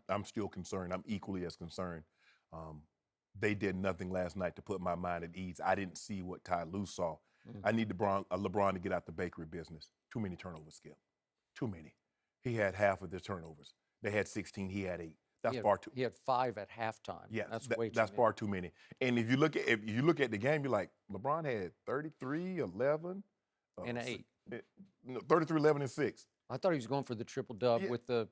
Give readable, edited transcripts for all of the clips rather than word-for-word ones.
I'm still concerned. I'm equally as concerned. They did nothing last night to put my mind at ease. I didn't see what Ty Lue saw. I need LeBron to get out the bakery business. Too many turnovers, Skip. Too many. He had half of their turnovers. They had 16. He had 8. That's far too. He had 5 at halftime. Yes, that's way too that's many. far too many. And if you look at the game, you're like, LeBron had 33, 11, and 8. 33, 11, and 6. I thought he was going for the triple dub with the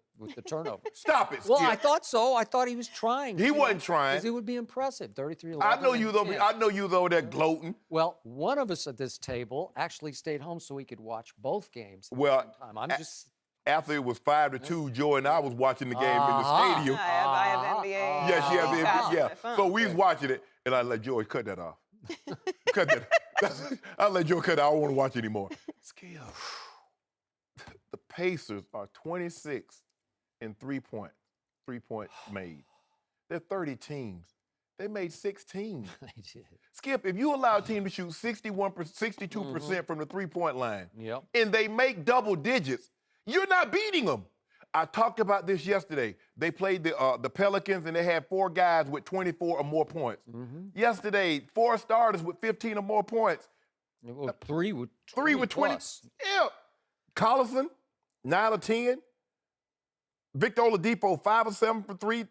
turnover. Stop it, Skip. Well, I thought so. I thought he was trying. He wasn't trying. Because it would be impressive. 33-11. I know you though. I know you though. They're gloating. Well, one of us at this table actually stayed home so we could watch both games at the Well, same time. I'm just. After it was 5-2, Joy and I was watching the game in the stadium. I have NBA. Yeah, she has the NBA. Yeah. So we was watching it, and I let Joy cut that off. Cut that. I let Joy cut it. I don't want to watch it anymore. Skip. The Pacers are 26 in three-point made. They're 30 teams. They made 16. They did. Skip, if you allow a team to shoot 62% from the three-point line, Yep. and they make double digits, you're not beating them. I talked about this yesterday. They played the Pelicans, and they had 4 guys with 24 or more points. Yesterday, 4 starters with 15 or more points. Well, 3 with 20. plus. Yeah. Collison, 9 or 10. Victor Oladipo, 5 or 7 for 3.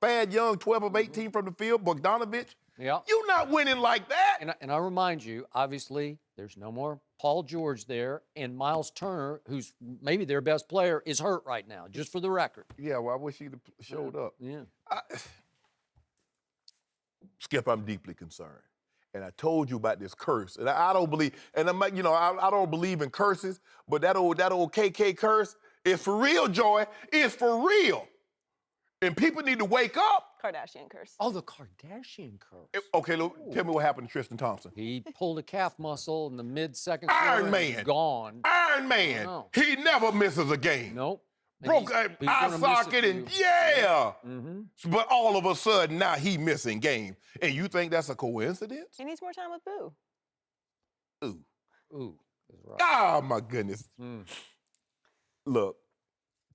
Thad Young, 12 of 18 from the field. Bogdanovich. Yeah. You're not winning like that. And I remind you, obviously, there's no more Paul George there, and Miles Turner, who's maybe their best player, is hurt right now, just for the record. Yeah, well, I wish he'd have showed up. Yeah. Skip, I'm deeply concerned. And I told you about this curse. And I don't believe, and I'm like, I don't believe in curses, but that old KK curse is for real, Joy. It's for real. And people need to wake up. Kardashian curse. Oh, the Kardashian curse. Okay, look, tell me what happened to Tristan Thompson. He pulled a calf muscle in the mid-second Iron quarter. Man. He's gone. Iron Man. No. He never misses a game. Nope. And Broke he's eye gonna miss socket a and few. yeah. Mm-hmm. But all of a sudden now he missing game. And you think that's a coincidence? He needs more time with Boo. Ooh. Ooh. That's right. Oh my goodness. Look,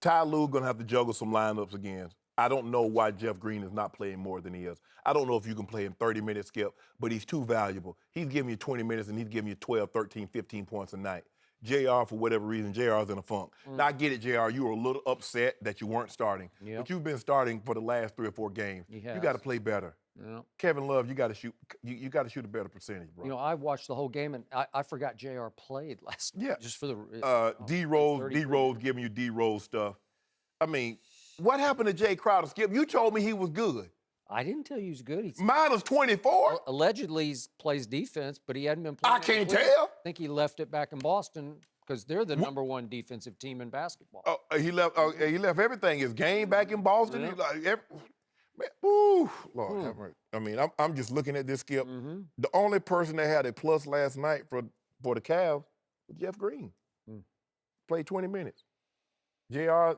Ty Lue gonna have to juggle some lineups again. I don't know why Jeff Green is not playing more than he is. I don't know if you can play him 30 minutes, Skip, but he's too valuable. He's giving you 20 minutes and he's giving you 12, 13, 15 points a night. JR, for whatever reason, JR's in a funk. Now, I get it, JR, you were a little upset that you weren't starting, but you've been starting for the last 3 or 4 games. You got to play better. Yeah. Kevin Love, you got to shoot. You got to shoot a better percentage, bro. I watched the whole game, and I forgot JR played last night. Yeah. Just for the D-Rose giving you D-Rose stuff. I mean, what happened to Jay Crowder, Skip? You told me he was good. I didn't tell you he was good. He's Minus 24? allegedly he plays defense, but he hadn't been playing. I can't tell. I think he left it back in Boston because they're the number 1 defensive team in basketball. He left everything. His game back in Boston. Yeah. Man, woo, Lord have mercy. I mean, I'm just looking at this, Skip. The only person that had a plus last night for the Cavs was Jeff Green. Played 20 minutes. JR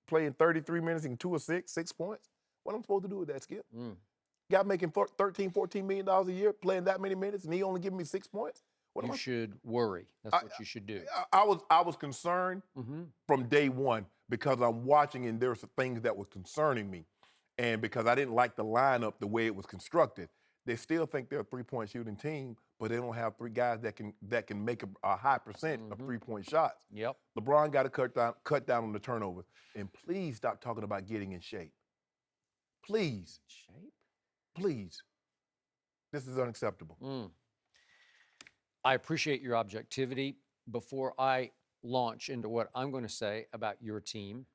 playing 33 minutes and 2 or 6 points. What am I supposed to do with that, Skip? Guy making $13, $14 million a year, playing that many minutes, and he only giving me 6 points? You should worry. That's what you should do. I was concerned from day one because I'm watching and there's things that were concerning me. And because I didn't like the lineup the way it was constructed. They still think they're a 3-point shooting team, but they don't have 3 guys that can make a high percent of 3-point shots. Yep. LeBron got to cut down on the turnovers. And please stop talking about getting in shape. Please. Shape? Please. This is unacceptable. I appreciate your objectivity. Before I launch into what I'm going to say about your team,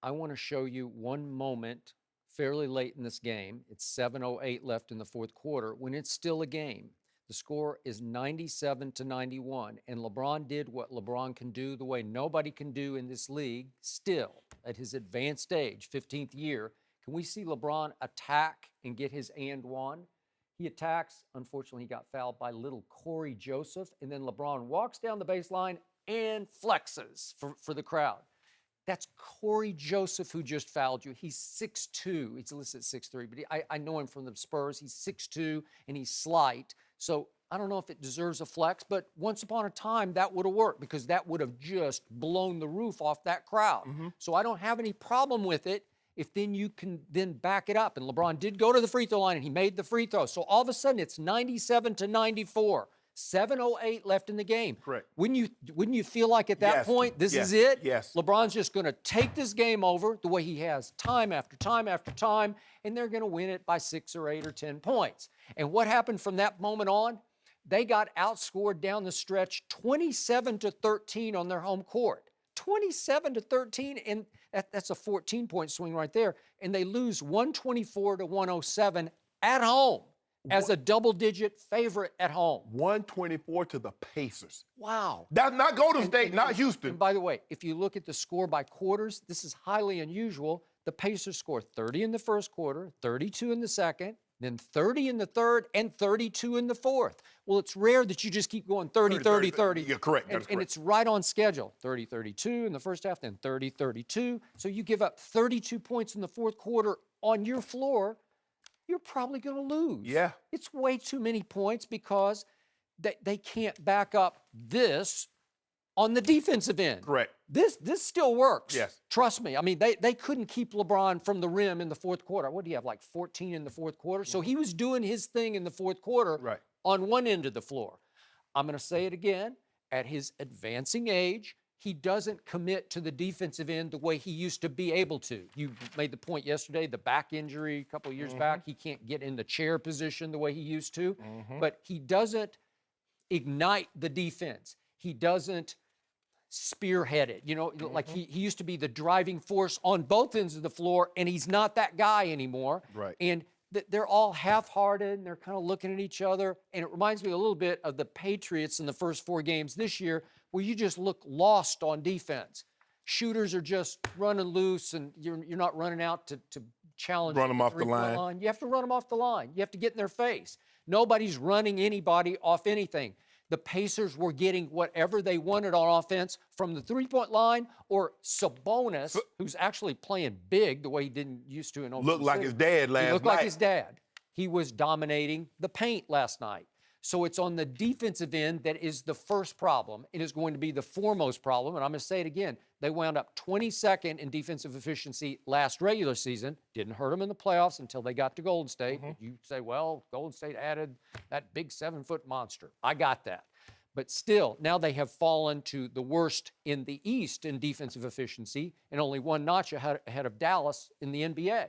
I want to show you one moment fairly late in this game. It's 7:08 left in the 4th quarter when it's still a game. The score is 97-91, and LeBron did what LeBron can do the way nobody can do in this league still at his advanced age, 15th year. Can we see LeBron attack and get his and one? He attacks. Unfortunately, he got fouled by little Corey Joseph, and then LeBron walks down the baseline and flexes for the crowd. That's Corey Joseph who just fouled you. He's 6'2". He's listed 6'3", but I know him from the Spurs. He's 6'2", and he's slight. So I don't know if it deserves a flex, but once upon a time that would have worked because that would have just blown the roof off that crowd. So I don't have any problem with it if then you can then back it up. And LeBron did go to the free throw line and he made the free throw. So all of a sudden it's 97-94. 7:08 left in the game. Correct. Wouldn't you feel like at that Yes. point, this Yes. is it? Yes. LeBron's just going to take this game over the way he has time after time after time, and they're going to win it by 6 or 8 or 10 points. And what happened from that moment on? They got outscored down the stretch 27-13 on their home court. 27-13, and that's a 14-point swing right there. And they lose 124-107 at home as a double-digit favorite at home. 124 to the Pacers. Wow. That's not Golden State, not And Houston. by the way, if you look at the score by quarters, this is highly unusual. The Pacers score 30 in the first quarter, 32 in the second, then 30 in the third, and 32 in the fourth. Well, it's rare that you just keep going 30, 30, 30. You're correct. And, That's correct. it's right on schedule. 30, 32 in the first half, then 30, 32. So you give up 32 points in the fourth quarter on your floor, you're probably going to lose. Yeah. It's way too many points because they can't back up this on the defensive end. Correct. This still works. Yes. Trust me. I mean, they couldn't keep LeBron from the rim in the fourth quarter. What do you have, like 14 in the fourth quarter? So he was doing his thing in the fourth quarter Right. on one end of the floor. I'm going to say it again. At his advancing age, he doesn't commit to the defensive end the way he used to be able to. You made the point yesterday, the back injury a couple of years back. He can't get in the chair position the way he used to. But he doesn't ignite the defense. He doesn't spearhead it. You know, like he used to be the driving force on both ends of the floor, and he's not that guy anymore. Right. And they're all half-hearted, and they're kind of looking at each other. And it reminds me a little bit of the Patriots in the first 4 games this year, where you just look lost on defense. Shooters are just running loose, and you're not running out to challenge. Run 'em off the three-point line. You have to run them off the line. You have to get in their face. Nobody's running anybody off anything. The Pacers were getting whatever they wanted on offense from the three-point line, or Sabonis, who's actually playing big the way he didn't used to in Oklahoma Looked like City. his dad last He looked night. like his dad. He was dominating the paint last night. So it's on the defensive end that is the first problem. It is going to be the foremost problem. And I'm going to say it again. They wound up 22nd in defensive efficiency last regular season. Didn't hurt them in the playoffs until they got to Golden State. You say, well, Golden State added that big 7-foot monster. I got that. But still, now they have fallen to the worst in the East in defensive efficiency and only one notch ahead of Dallas in the NBA.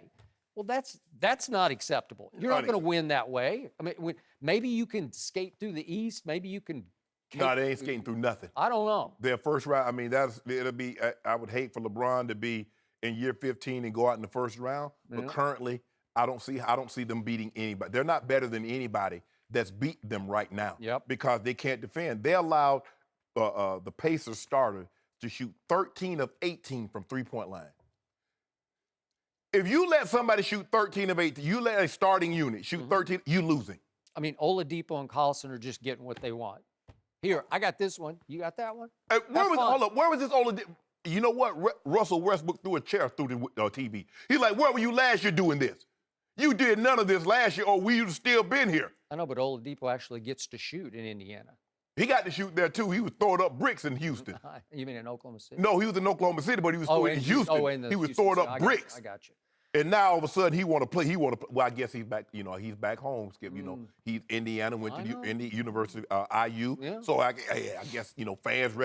Well, that's not acceptable. You're not going to win that way. I mean, maybe you can skate through the East. Maybe you can. No, they ain't skating through nothing. I don't know. Their first round, I mean, it'll be. I would hate for LeBron to be in year 15 and go out in the first round. But currently, I don't see them beating anybody. They're not better than anybody that's beat them right now. Yep. Because they can't defend. They allowed the Pacers starter to shoot 13 of 18 from three-point line. If you let somebody shoot 13 of 18, you let a starting unit shoot 13, you losing. I mean, Oladipo and Collison are just getting what they want. Here, I got this one. You got that one? Where was this Oladipo? You know what? Russell Westbrook threw a chair through the TV. He's like, where were you last year doing this? You did none of this last year, or we would still been here. I know, but Oladipo actually gets to shoot in Indiana. He got to shoot there, too. He was throwing up bricks in Houston. You mean in Oklahoma City? No, he was in Oklahoma City, but he was throwing in Houston. He was throwing up bricks. I got you. And now all of a sudden he want to play. Well, I guess he's back. You know, he's back home. Skip. You know, he's Indiana, went to University IU. Yeah. So I guess fans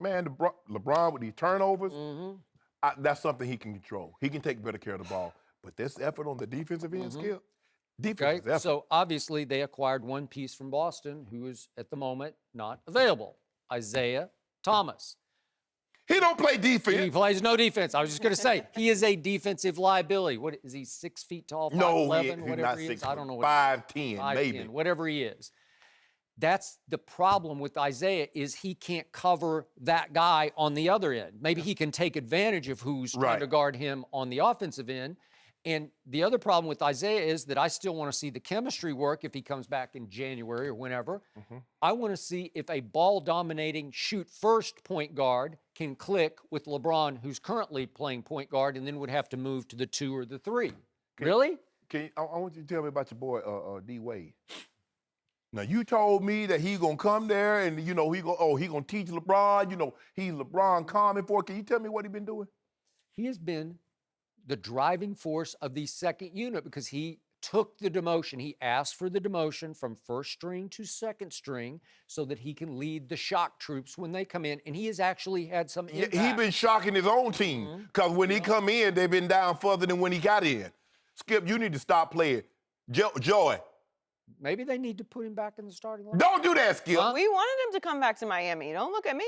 man, LeBron with these turnovers. That's something he can control. He can take better care of the ball. But this effort on the defensive end, Skip. Defensive Okay, effort. so obviously they acquired one piece from Boston who is at the moment not available, Isaiah Thomas. He don't play defense. He plays no defense. I was just going to say, he is a defensive liability. What is he, 6 feet tall, 5'11", he's whatever not he is? 6 I don't know. 5'10", maybe. 5'10", whatever he is. That's the problem with Isaiah is he can't cover that guy on the other end. Maybe he can take advantage of who's trying to guard him on the offensive end. And the other problem with Isaiah is that I still want to see the chemistry work if he comes back in January or whenever. I want to see if a ball-dominating shoot-first point guard can click with LeBron, who's currently playing point guard, and then would have to move to the 2 or the 3. Really? I want you to tell me about your boy D Wade. Now you told me that he gonna come there and he gonna teach LeBron. He's LeBron Common for. Can you tell me what he been doing? He has been the driving force of the second unit because he took the demotion. He asked for the demotion from first string to second string so that he can lead the shock troops when they come in. And he has actually had some impact. He been shocking his own team because when he come in, they've been down further than when he got in. Skip, you need to stop playing. Joy. Maybe they need to put him back in the starting line. Don't do that, Skip. We wanted him to come back to Miami. Don't look at me.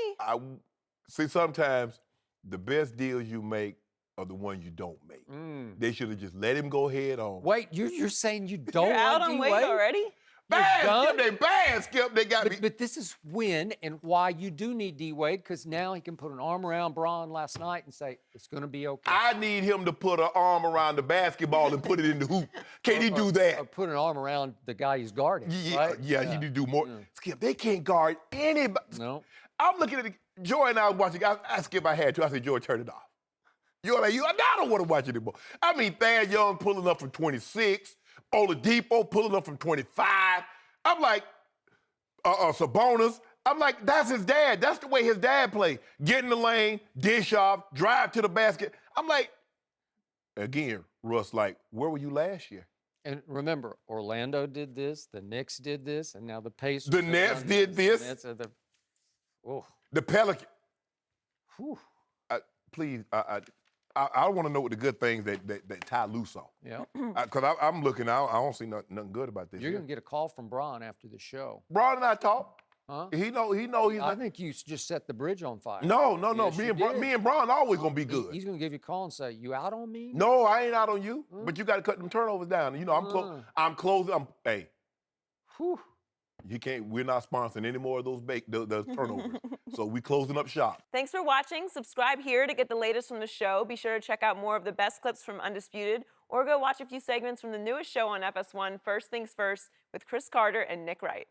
See, sometimes the best deals you make are the ones you don't make. They should have just let him go head on. Wait, you're saying you don't You're out want on D-Wade? Wade already? Bad, done? Skip, they bad, Skip. They got me. But this is when and why you do need D-Wade, because now he can put an arm around Bron last night and say, it's going to be okay. I need him to put an arm around the basketball and put it in the hoop. Can he do that? Or put an arm around the guy he's guarding, right? Yeah, you need to do more. Skip, they can't guard anybody. No. I'm looking at Joy and I was watching. I Skip, I had to. I said, Joy, turn it off. You're like, I don't want to watch it anymore. I mean, Thad Young pulling up from 26, Oladipo pulling up from 25. I'm like, Sabonis. I'm like, that's his dad. That's the way his dad played. Get in the lane, dish off, drive to the basket. I'm like, again, Russ, like, where were you last year? And remember, Orlando did this, the Knicks did this, and now the Pacers. The have Nets done did this. The Nets are the, oh, The Pelicans. whew, Please, I want to know what the good things that Ty Lue saw. yeah. Because I'm looking, I don't see nothing good about this. You're going to get a call from Bron after the show. Bron and I talk. Huh? He know he's I like, think you just set the bridge on fire. no. Yes, you did. Me and Bron always gonna be good. He's going to give you a call and say, you out on me? No, I ain't out on you, but you got to cut them turnovers down. I'm closing. Hey, Whew. you can't. We're not sponsoring any more of those turnovers. So we closing up shop. Thanks for watching. Subscribe here to get the latest from the show. Be sure to check out more of the best clips from Undisputed, or go watch a few segments from the newest show on FS1, First Things First, with Chris Carter and Nick Wright.